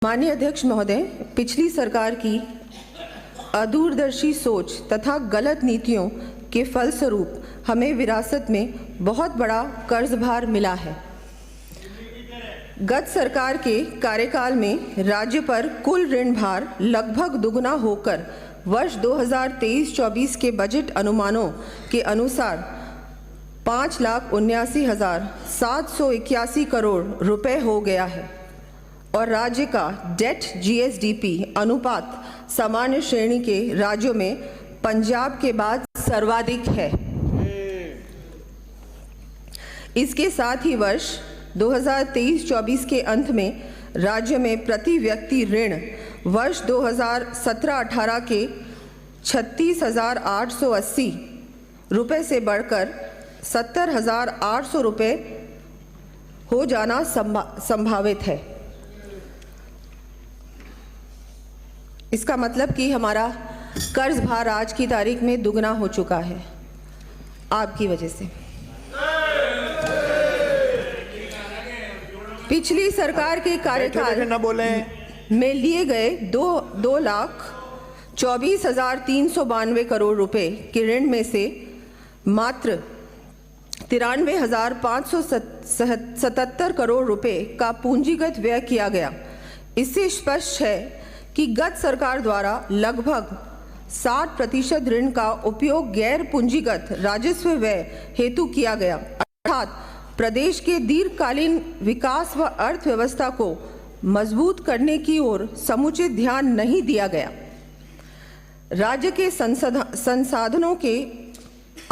माननीय अध्यक्ष महोदय, पिछली सरकार की अदूरदर्शी सोच तथा गलत नीतियों के फलस्वरूप हमें विरासत में बहुत बड़ा कर्जभार मिला है। गत सरकार के कार्यकाल में राज्य पर कुल ऋण भार लगभग दुगना होकर वर्ष 2023-24 के बजट अनुमानों के अनुसार 5,79,781 करोड़ रुपए हो गया है और राज्य का डेट जीएसडीपी अनुपात सामान्य श्रेणी के राज्यों में पंजाब के बाद सर्वाधिक है। इसके साथ ही वर्ष 2023-24 के अंत में राज्य में प्रति व्यक्ति ऋण वर्ष 2017-18 के 36,880 रुपये से बढ़कर 70,800 रुपये हो जाना संभावित है। इसका मतलब कि हमारा कर्ज भार आज की तारीख में दुगना हो चुका है आपकी वजह से। पिछली सरकार के कार्यकाल में लिए गए 2,24,392 करोड़ रुपए के ऋण में से मात्र 93,577 करोड़ रुपए का पूंजीगत व्यय किया गया। इससे स्पष्ट है कि गत सरकार द्वारा लगभग 60% ऋण का उपयोग गैर पूंजीगत राजस्व व्यय हेतु किया गया, अर्थात प्रदेश के दीर्घकालीन विकास व अर्थव्यवस्था को मजबूत करने की ओर समुचित ध्यान नहीं दिया गया। राज्य के संसाधनों के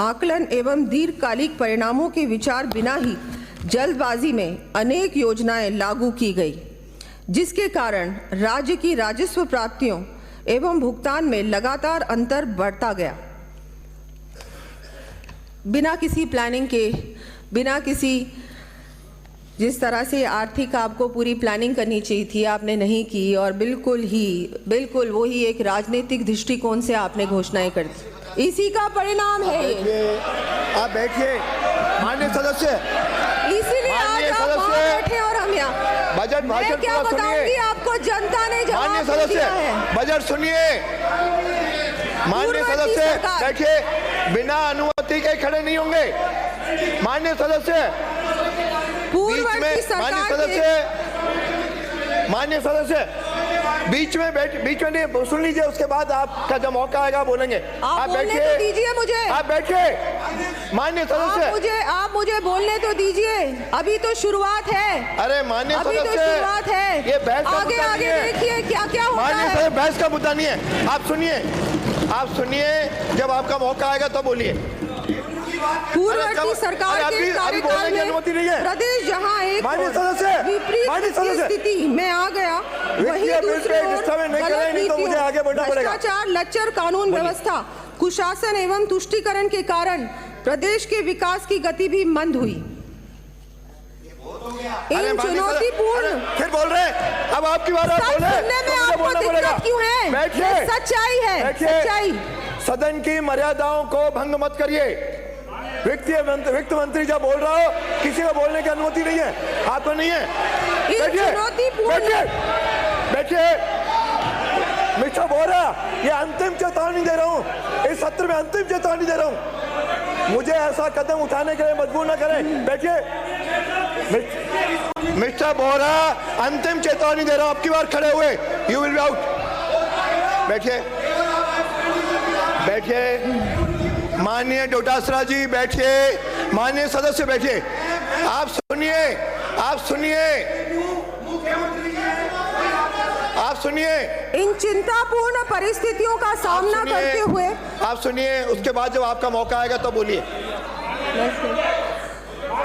आकलन एवं दीर्घकालिक परिणामों के विचार बिना ही जल्दबाजी में अनेक योजनाएं लागू की गई, जिसके कारण राज्य की राजस्व प्राप्तियों एवं भुगतान में लगातार अंतर बढ़ता गया। बिना किसी प्लानिंग के, बिना किसी जिस तरह से आर्थिक आपको पूरी प्लानिंग करनी चाहिए थी, आपने नहीं की और बिल्कुल वही एक राजनीतिक दृष्टिकोण से आपने घोषणाएं कर दी। इसी का परिणाम है ये। आप बैठिए माननीय सदस्य, इसीलिए आज आप वहाँ बैठे और हम यहाँ। बजट भाषण क्या बताऊंगी आपको, जनता ने जवाब माननीय सदस्य बजट सुनिए। माननीय सदस्य बैठिए, बिना अनुमति के खड़े नहीं होंगे। माननीय सदस्य माननीय सदस्य बीच में नहीं, सुन लीजिए, उसके बाद आपका जब मौका आएगा बोलेंगे। आप बैठिए तो दीजिए मुझे। आप बैठिए माननीय सदस्य, आप मुझे बोलने तो दीजिए, अभी तो शुरुआत है। अरे माननीय सदस्य, अभी तो शुरुआत है, ये बहस का आगे देखिए क्या क्या होता है। माननीय सदस्य, बहस का मुद्दा नहीं है। आप सुनिए, जब आपका मौका आएगा तो बोलिए। पूर्ववर्ती सरकार के कार्यकाल में प्रदेश जहां एक विपरीत स्थिति में आ गया, वहीं दूसरी ओर गलत नीतियों, भ्रष्टाचार, लच्चर कानून व्यवस्था, कुशासन एवं तुष्टीकरण के कारण प्रदेश के विकास की गति भी मंद हुई। इन चुनौतीपूर्ण फिर बोल रहे हैं, अब आपकी बात आप बोले। सुनने में आपको दिक्कत क्यों है? सच्चाई है, सच्चाई। सदन की मर्यादाओं को भंग मत करिए। वित्त मंत्री जब बोल रहा हो, किसी को बोलने की अनुमति नहीं है, आपको नहीं है। बैठिए मिस्टर बोरा, ये अंतिम चेतावनी दे रहा हूँ, इस सत्र में अंतिम चेतावनी दे रहा हूँ। मुझे ऐसा कदम उठाने के लिए मजबूर न करें। बैठिए मिस्टर बोरा, अंतिम चेतावनी दे रहा हूँ, आपकी बार खड़े हुए, यू विल बी आउट। बैठिए माननीय डोटासरा जी, बैठिए। माननीय सदस्य बैठिए। आप सुनिए। इन चिंतापूर्ण परिस्थितियों का सामना करते हुए आप सुनिए, उसके बाद जब आपका मौका आएगा तो बोलिए।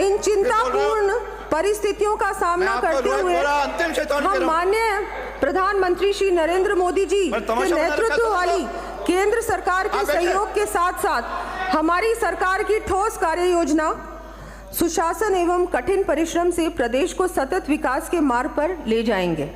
इन चिंतापूर्ण परिस्थितियों का सामना करते हुए हम माननीय प्रधानमंत्री श्री नरेंद्र मोदी जी के नेतृत्व वाली केंद्र सरकार के सहयोग के साथ साथ हमारी सरकार की ठोस कार्य योजना, सुशासन एवं कठिन परिश्रम से प्रदेश को सतत विकास के मार्ग पर ले जाएंगे।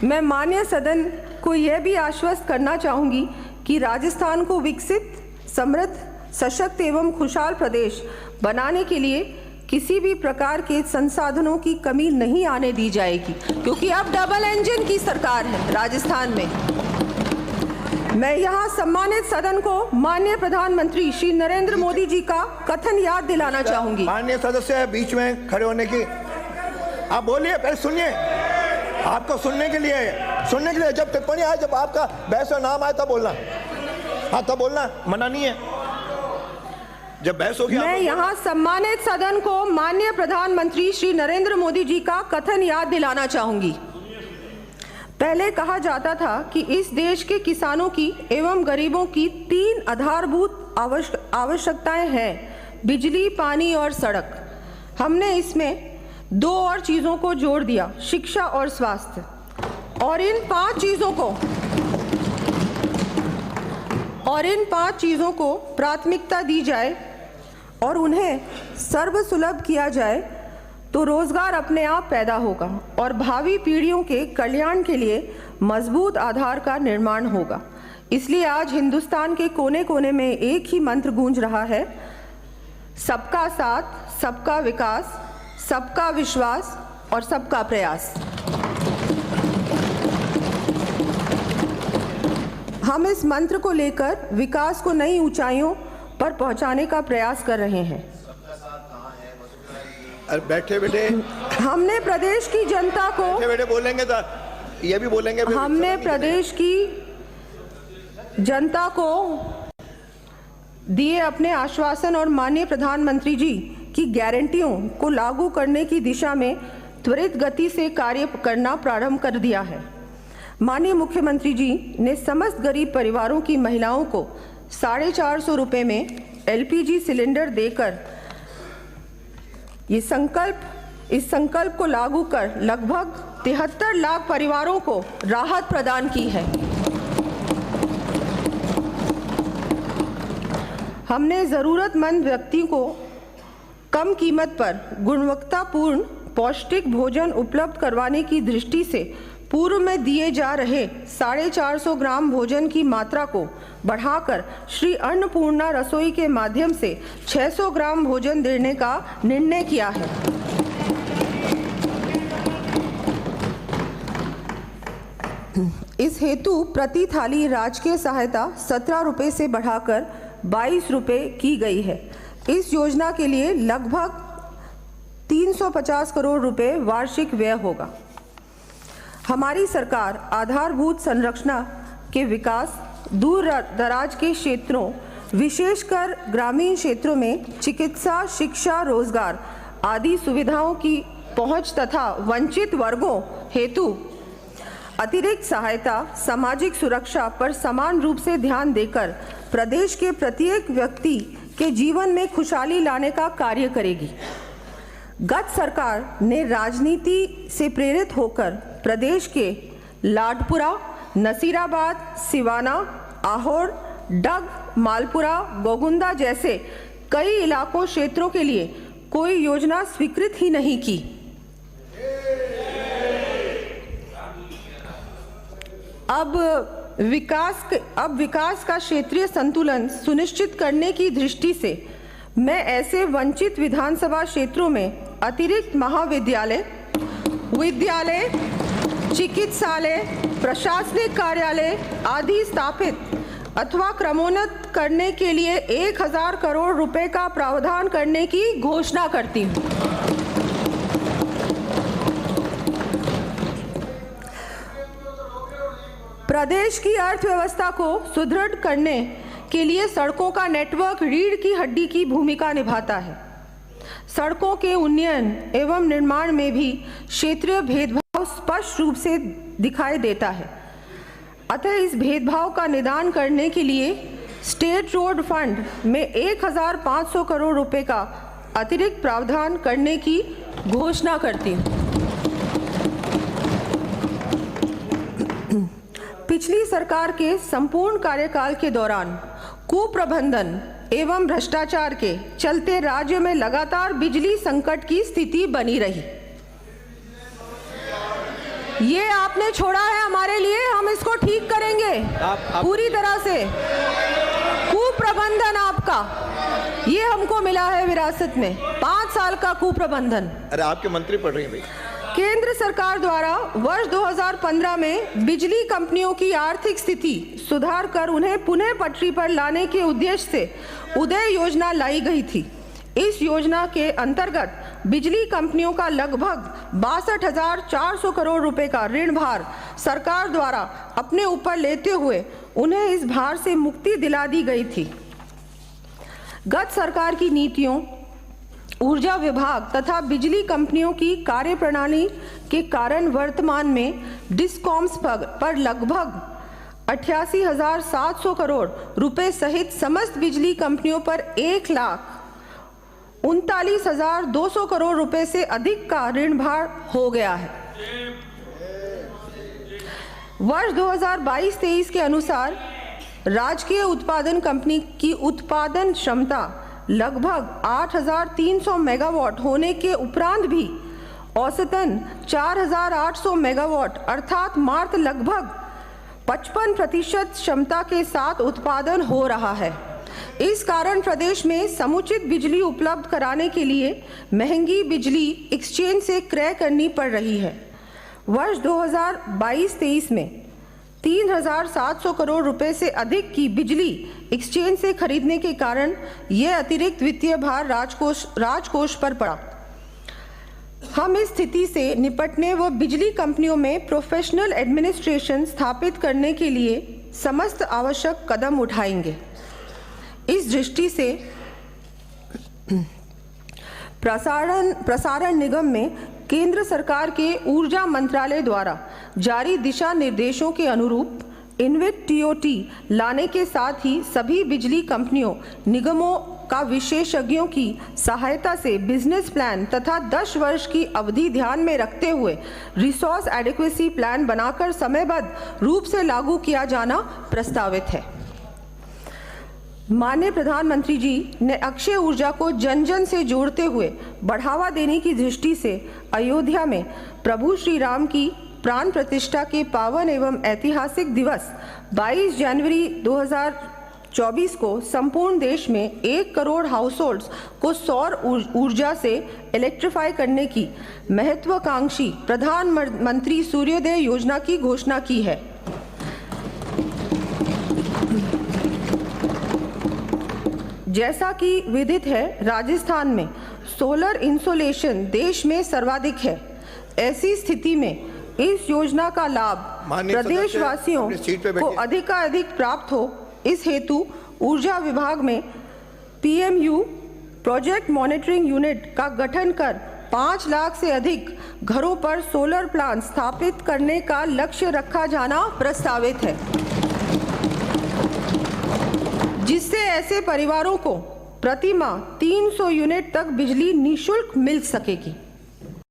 मैं माननीय सदन को यह भी आश्वस्त करना चाहूंगी कि राजस्थान को विकसित, समृद्ध, सशक्त एवं खुशहाल प्रदेश बनाने के लिए किसी भी प्रकार के संसाधनों की कमी नहीं आने दी जाएगी, क्योंकि अब डबल इंजन की सरकार है राजस्थान में। मैं यहाँ सम्मानित सदन को माननीय प्रधानमंत्री श्री नरेंद्र मोदी जी का कथन याद दिलाना चाहूंगी। माननीय सदस्य बीच में खड़े होने की, आप बोलिए, पहले सुनिए, आपको सुनने के लिए जब टिप्पणी आए, जब आपका बहस का नाम आए तब बोलना। हाँ, तब बोलना, मना नहीं है। जब बहस होगी, मैं यहाँ सम्मानित सदन को माननीय प्रधानमंत्री श्री नरेंद्र मोदी जी का कथन याद दिलाना चाहूंगी। पहले कहा जाता था कि इस देश के किसानों की एवं गरीबों की 3 आधारभूत आवश्यकताएं हैं, बिजली, पानी और सड़क। हमने इसमें 2 और चीजों को जोड़ दिया, शिक्षा और स्वास्थ्य। और इन 5 चीजों को प्राथमिकता दी जाए और उन्हें सर्वसुलभ किया जाए तो रोजगार अपने आप पैदा होगा और भावी पीढ़ियों के कल्याण के लिए मजबूत आधार का निर्माण होगा। इसलिए आज हिंदुस्तान के कोने कोने में एक ही मंत्र गूंज रहा है, सबका साथ, सबका विकास, सबका विश्वास और सबका प्रयास। हम इस मंत्र को लेकर विकास को नई ऊंचाइयों पर पहुंचाने का प्रयास कर रहे हैं। बैठे बैठे हमने प्रदेश की जनता को, बैठे बोलेंगे तो ये भी बोलेंगे। हमने प्रदेश की जनता को दिए अपने आश्वासन और माननीय प्रधानमंत्री जी की गारंटियों को लागू करने की दिशा में त्वरित गति से कार्य करना प्रारंभ कर दिया है। माननीय मुख्यमंत्री जी ने समस्त गरीब परिवारों की महिलाओं को 450 रुपये में LPG सिलेंडर देकर इस संकल्प को लागू कर लगभग 73 लाख परिवारों को राहत प्रदान की है। हमने ज़रूरतमंद व्यक्ति को कम कीमत पर गुणवत्तापूर्ण पौष्टिक भोजन उपलब्ध करवाने की दृष्टि से पूर्व में दिए जा रहे 450 ग्राम भोजन की मात्रा को बढ़ाकर श्री अन्नपूर्णा रसोई के माध्यम से 600 ग्राम भोजन देने का निर्णय किया है। इस हेतु प्रति थाली राजकीय सहायता 17 रुपये से बढ़ाकर 22 रुपये की गई है। इस योजना के लिए लगभग 350 करोड़ रुपए वार्षिक व्यय होगा। हमारी सरकार आधारभूत संरचना के विकास, दूर दराज के क्षेत्रों विशेषकर ग्रामीण क्षेत्रों में चिकित्सा, शिक्षा, रोजगार आदि सुविधाओं की पहुंच तथा वंचित वर्गों हेतु अतिरिक्त सहायता, सामाजिक सुरक्षा पर समान रूप से ध्यान देकर प्रदेश के प्रत्येक व्यक्ति के जीवन में खुशहाली लाने का कार्य करेगी। गत सरकार ने राजनीति से प्रेरित होकर प्रदेश के लाडपुरा, नसीराबाद, सिवाना, आहोर, डग, मालपुरा, गोगुंदा जैसे कई इलाकों क्षेत्रों के लिए कोई योजना स्वीकृत ही नहीं की। अब विकास का क्षेत्रीय संतुलन सुनिश्चित करने की दृष्टि से मैं ऐसे वंचित विधानसभा क्षेत्रों में अतिरिक्त महाविद्यालय, विद्यालय, चिकित्सालय, प्रशासनिक कार्यालय आदि स्थापित अथवा क्रमोन्नत करने के लिए 1000 करोड़ रुपए का प्रावधान करने की घोषणा करती हूँ। प्रदेश की अर्थव्यवस्था को सुदृढ़ करने के लिए सड़कों का नेटवर्क रीढ़ की हड्डी की भूमिका निभाता है। सड़कों के उन्नयन एवं निर्माण में भी क्षेत्रीय भेदभाव स्पष्ट रूप से दिखाई देता है। अतः इस भेदभाव का निदान करने के लिए स्टेट रोड फंड में 1500 करोड़ रुपए का अतिरिक्त प्रावधान करने की घोषणा करती हूँ। पिछली सरकार के संपूर्ण कार्यकाल के दौरान कुप्रबंधन एवं भ्रष्टाचार के चलते राज्य में लगातार बिजली संकट की स्थिति बनी रही। ये आपने छोड़ा है हमारे लिए, हम इसको ठीक करेंगे पूरी तरह से। कुप्रबंधन आपका, ये हमको मिला है विरासत में, 5 साल का कुप्रबंधन। अरे आपके मंत्री पढ़ रही हैं भाई। केंद्र सरकार द्वारा वर्ष 2015 में बिजली कंपनियों की आर्थिक स्थिति सुधार कर उन्हें पुनः पटरी पर लाने के उद्देश्य से उदय योजना लाई गई थी। इस योजना के अंतर्गत बिजली कंपनियों का लगभग 62,400 करोड़ रुपए का ऋण भार सरकार द्वारा अपने ऊपर लेते हुए उन्हें इस भार से मुक्ति दिला दी गई थी। गत सरकार की नीतियों, ऊर्जा विभाग तथा बिजली कंपनियों की कार्यप्रणाली के कारण वर्तमान में डिस्कॉम्स पर लगभग 88,700 करोड़ रुपए सहित समस्त बिजली कंपनियों पर 1,39,200 करोड़ रुपए से अधिक का ऋण भार हो गया है। वर्ष 2022-23 के अनुसार राजकीय उत्पादन कंपनी की उत्पादन क्षमता लगभग 8,300 मेगावाट होने के उपरांत भी औसतन 4,800 मेगावाट अर्थात मात्र लगभग 55% क्षमता के साथ उत्पादन हो रहा है। इस कारण प्रदेश में समुचित बिजली उपलब्ध कराने के लिए महंगी बिजली एक्सचेंज से क्रय करनी पड़ रही है। वर्ष 2022-23 में 3,700 करोड़ रुपए से अधिक की बिजली एक्सचेंज से खरीदने के कारण यह अतिरिक्त वित्तीय भार राजकोष पर पड़ा। हम इस स्थिति से निपटने व बिजली कंपनियों में प्रोफेशनल एडमिनिस्ट्रेशन स्थापित करने के लिए समस्त आवश्यक कदम उठाएंगे। इस दृष्टि से प्रसारण निगम में केंद्र सरकार के ऊर्जा मंत्रालय द्वारा जारी दिशा निर्देशों के अनुरूप इनविट टीओटी लाने के साथ ही सभी बिजली कंपनियों निगमों का विशेषज्ञों की सहायता से बिजनेस प्लान तथा 10 वर्ष की अवधि ध्यान में रखते हुए रिसोर्स एडिक्वेसी प्लान बनाकर समयबद्ध रूप से लागू किया जाना प्रस्तावित है। माननीय प्रधानमंत्री जी ने अक्षय ऊर्जा को जन जन से जोड़ते हुए बढ़ावा देने की दृष्टि से अयोध्या में प्रभु श्री राम की प्राण प्रतिष्ठा के पावन एवं ऐतिहासिक दिवस 22 जनवरी 2024 को संपूर्ण देश में 1 करोड़ हाउसहोल्ड्स को सौर ऊर्जा से इलेक्ट्रीफाई करने की महत्वाकांक्षी प्रधानमंत्री सूर्योदय योजना की घोषणा की है। जैसा कि विदित है, राजस्थान में सोलर इंसोलेशन देश में सर्वाधिक है। ऐसी स्थिति में इस योजना का लाभ प्रदेशवासियों को अधिकाधिक प्राप्त हो, इस हेतु ऊर्जा विभाग में PMU प्रोजेक्ट मॉनिटरिंग यूनिट का गठन कर 5 लाख से अधिक घरों पर सोलर प्लांट स्थापित करने का लक्ष्य रखा जाना प्रस्तावित है, जिससे ऐसे परिवारों को प्रति माह 300 यूनिट तक बिजली निःशुल्क मिल सकेगी।